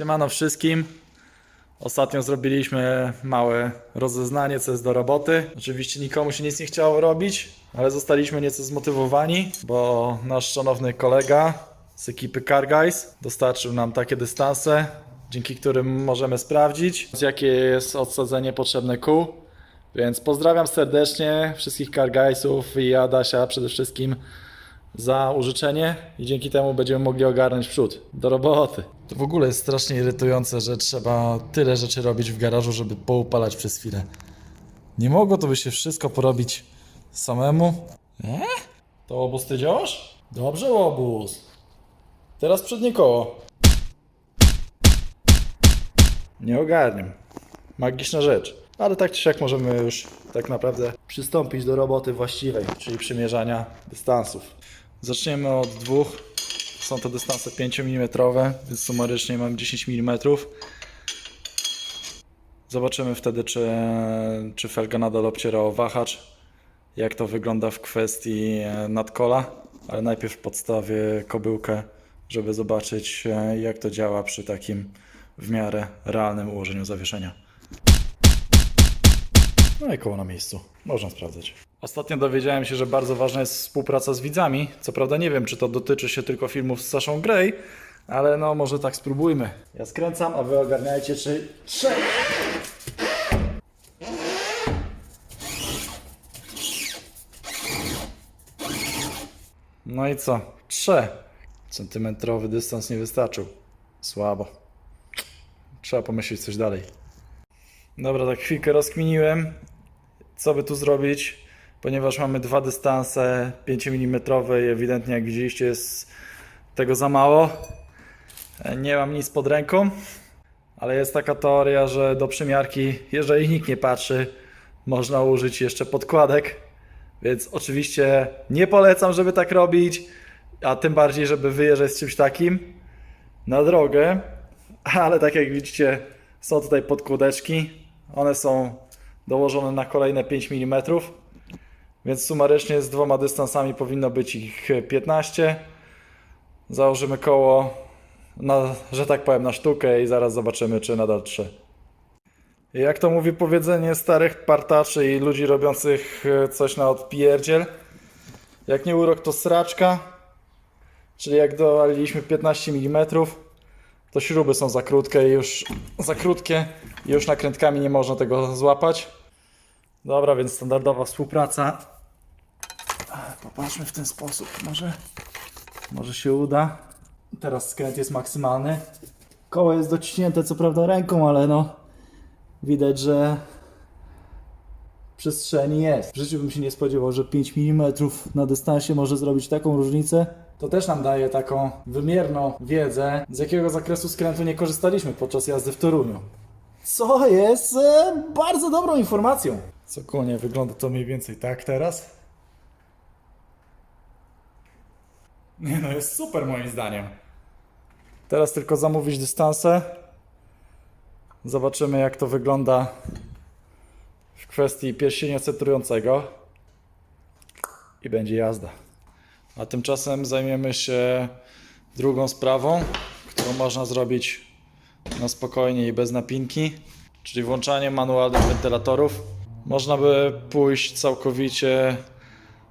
Siemano wszystkim. Ostatnio zrobiliśmy małe rozeznanie, co jest do roboty. Oczywiście nikomu się nic nie chciało robić, ale zostaliśmy nieco zmotywowani, bo nasz szanowny kolega z ekipy Car Guys dostarczył nam takie dystanse, dzięki którym możemy sprawdzić, jakie jest odsadzenie potrzebne kół. Więc pozdrawiam serdecznie wszystkich Car Guysów i Adasia przede wszystkim za użyczenie i dzięki temu będziemy mogli ogarnąć przód. Do roboty. To w ogóle jest strasznie irytujące, że trzeba tyle rzeczy robić w garażu, żeby poupalać przez chwilę. Nie mogło to by się wszystko porobić samemu? To łobuz ty działasz? Dobrze, łobuz. Teraz przednie koło. Nie ogarniam. Magiczna rzecz. Ale tak czy siak możemy już tak naprawdę przystąpić do roboty właściwej, czyli przymierzania dystansów. Zaczniemy od dwóch. Są to dystanse 5 mm, więc sumarycznie mam 10 mm. Zobaczymy wtedy, czy felga nadal obciera o wahacz, jak to wygląda w kwestii nadkola, ale najpierw podstawię kobyłkę, żeby zobaczyć, jak to działa przy takim w miarę realnym ułożeniu zawieszenia. No i koło na miejscu. Można sprawdzać. Ostatnio dowiedziałem się, że bardzo ważna jest współpraca z widzami. Co prawda nie wiem, czy to dotyczy się tylko filmów z Saszą Grey, ale no może tak spróbujmy. Ja skręcam, a wy ogarniajcie, czy... No i co? 3 centymetrowy dystans nie wystarczył. Słabo. Trzeba pomyśleć coś dalej. Dobra, tak chwilkę rozkminiłem, co by tu zrobić, ponieważ mamy dwa dystanse 5 mm i ewidentnie, jak widzieliście, jest tego za mało. Nie mam nic pod ręką, ale jest taka teoria, że do przymiarki, jeżeli nikt nie patrzy, można użyć jeszcze podkładek, więc oczywiście nie polecam, żeby tak robić, a tym bardziej, żeby wyjeżdżać z czymś takim na drogę, ale tak jak widzicie, są tutaj podkładeczki. One są dołożone na kolejne 5 mm, więc sumarycznie z dwoma dystansami powinno być ich 15. Założymy koło, że tak powiem, na sztukę i zaraz zobaczymy, czy nadal 3. Jak to mówi powiedzenie starych partaczy i ludzi robiących coś na odpierdziel, jak nie urok, to sraczka, czyli jak dowaliliśmy 15 mm, to śruby są za krótkie i już nakrętkami nie można tego złapać. Dobra, więc standardowa współpraca. Popatrzmy w ten sposób, może się uda. Teraz skręt jest maksymalny. Koło jest dociśnięte co prawda ręką, ale no widać, że przestrzeni jest. W życiu bym się nie spodziewał, że 5 mm na dystansie może zrobić taką różnicę. To też nam daje taką wymierną wiedzę, z jakiego zakresu skrętu nie korzystaliśmy podczas jazdy w Toruniu. Co jest bardzo dobrą informacją. Cokolwiek wygląda to mniej więcej tak teraz. Nie no, jest super moim zdaniem. Teraz tylko zamówić dystanse. Zobaczymy, jak to wygląda w kwestii pierścienia centrującego. I będzie jazda. A tymczasem zajmiemy się drugą sprawą, którą można zrobić na spokojnie i bez napinki, czyli włączanie manualnych wentylatorów. Można by pójść całkowicie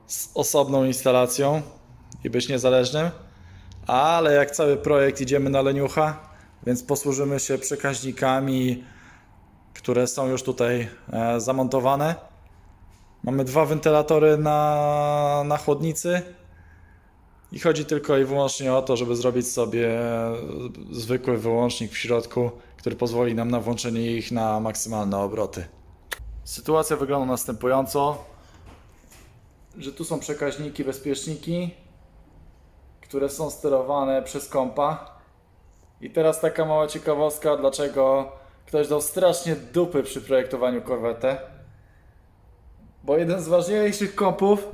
z osobną instalacją i być niezależnym, ale jak cały projekt idziemy na leniucha, więc posłużymy się przekaźnikami, które są już tutaj zamontowane. Mamy dwa wentylatory na chłodnicy i chodzi tylko i wyłącznie o to, żeby zrobić sobie zwykły wyłącznik w środku, który pozwoli nam na włączenie ich na maksymalne obroty. Sytuacja wygląda następująco, że tu są przekaźniki, bezpieczniki, które są sterowane przez kompa. I teraz taka mała ciekawostka, dlaczego ktoś dał strasznie dupy przy projektowaniu Corvette. Bo jeden z ważniejszych kompów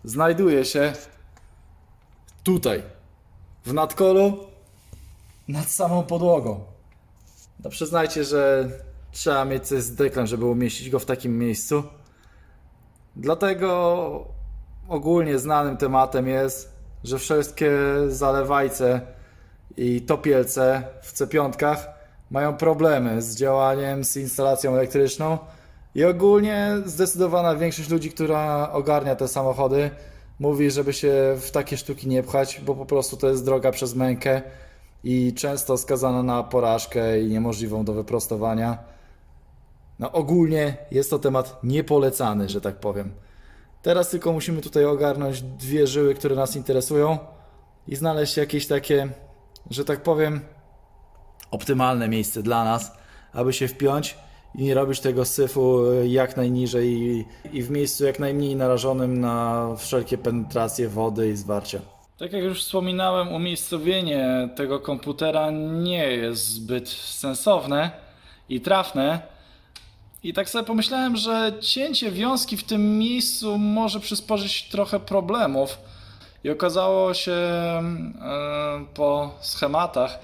znajduje się tutaj, w nadkolu, nad samą podłogą. No przyznajcie, że trzeba mieć coś z deklem, żeby umieścić go w takim miejscu. Dlatego ogólnie znanym tematem jest, że wszystkie zalewajce i topielce w C5 mają problemy z działaniem, z instalacją elektryczną i ogólnie zdecydowana większość ludzi, która ogarnia te samochody, mówi, żeby się w takie sztuki nie pchać, bo po prostu to jest droga przez mękę i często skazana na porażkę i niemożliwą do wyprostowania. No ogólnie jest to temat niepolecany, że tak powiem. Teraz tylko musimy tutaj ogarnąć dwie żyły, które nas interesują i znaleźć jakieś takie, że tak powiem, optymalne miejsce dla nas, aby się wpiąć i nie robić tego syfu jak najniżej i w miejscu jak najmniej narażonym na wszelkie penetracje wody i zwarcia. Tak jak już wspominałem, umiejscowienie tego komputera nie jest zbyt sensowne i trafne. I tak sobie pomyślałem, że cięcie wiązki w tym miejscu może przysporzyć trochę problemów. I okazało się po schematach,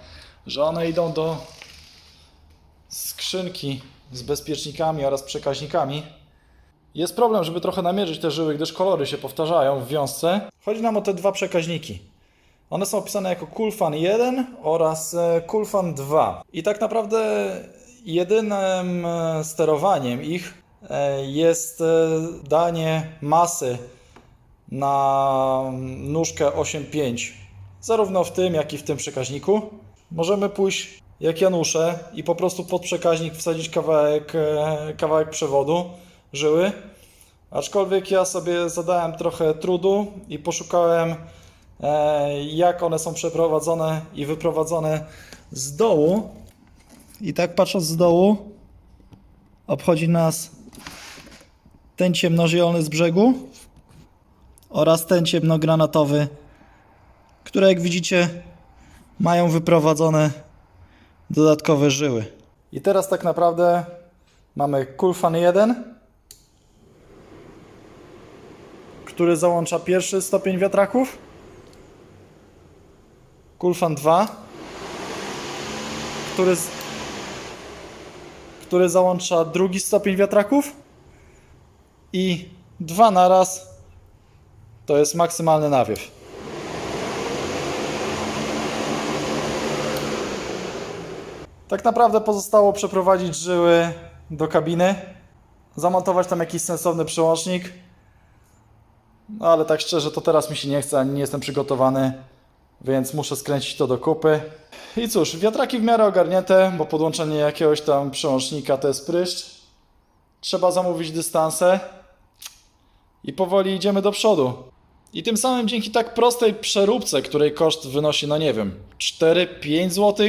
że one idą do skrzynki z bezpiecznikami oraz przekaźnikami. Jest problem, żeby trochę namierzyć te żyły, gdyż kolory się powtarzają w wiązce. Chodzi nam o te dwa przekaźniki. One są opisane jako Coolfan 1 oraz Coolfan 2. I tak naprawdę jedynym sterowaniem ich jest danie masy na nóżkę 8.5, zarówno w tym, jak i w tym przekaźniku. Możemy pójść jak Janusze i po prostu pod przekaźnik wsadzić kawałek przewodu, żyły. Aczkolwiek ja sobie zadałem trochę trudu i poszukałem, jak one są przeprowadzone i wyprowadzone z dołu. I tak patrząc z dołu, obchodzi nas ten ciemnozielony z brzegu oraz ten ciemnogranatowy, które jak widzicie mają wyprowadzone dodatkowe żyły. I teraz tak naprawdę mamy Coolfan 1, który załącza pierwszy stopień wiatraków, Coolfan 2, który załącza drugi stopień wiatraków i dwa naraz to jest maksymalny nawiew. Tak naprawdę pozostało przeprowadzić żyły do kabiny, zamontować tam jakiś sensowny przełącznik, no ale tak szczerze to teraz mi się nie chce, ani nie jestem przygotowany, więc muszę skręcić to do kupy. I cóż, wiatraki w miarę ogarnięte, bo podłączenie jakiegoś tam przełącznika to jest pryszcz. Trzeba zamówić dystanse i powoli idziemy do przodu. I tym samym dzięki tak prostej przeróbce, której koszt wynosi, no nie wiem, 4-5 zł,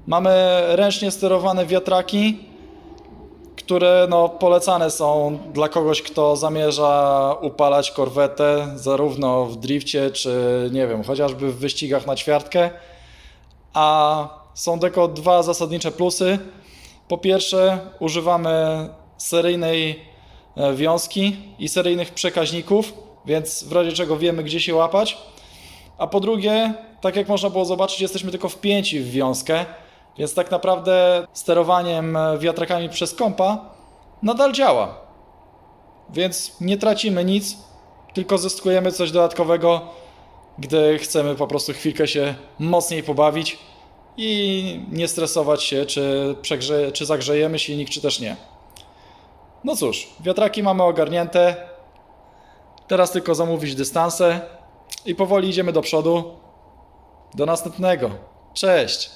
mamy ręcznie sterowane wiatraki, które no polecane są dla kogoś, kto zamierza upalać korwetę, zarówno w drifcie, czy nie wiem, chociażby w wyścigach na ćwiartkę. A są tylko dwa zasadnicze plusy. Po pierwsze, używamy seryjnej wiązki i seryjnych przekaźników, więc w razie czego wiemy, gdzie się łapać. A po drugie, tak jak można było zobaczyć, jesteśmy tylko wpięci w wiązkę, więc tak naprawdę sterowaniem wiatrakami przez kompa nadal działa. Więc nie tracimy nic, tylko zyskujemy coś dodatkowego, gdy chcemy po prostu chwilkę się mocniej pobawić i nie stresować się, czy zagrzejemy silnik, czy też nie. No cóż, wiatraki mamy ogarnięte. Teraz tylko zamówić dystanse i powoli idziemy do przodu. Do następnego. Cześć!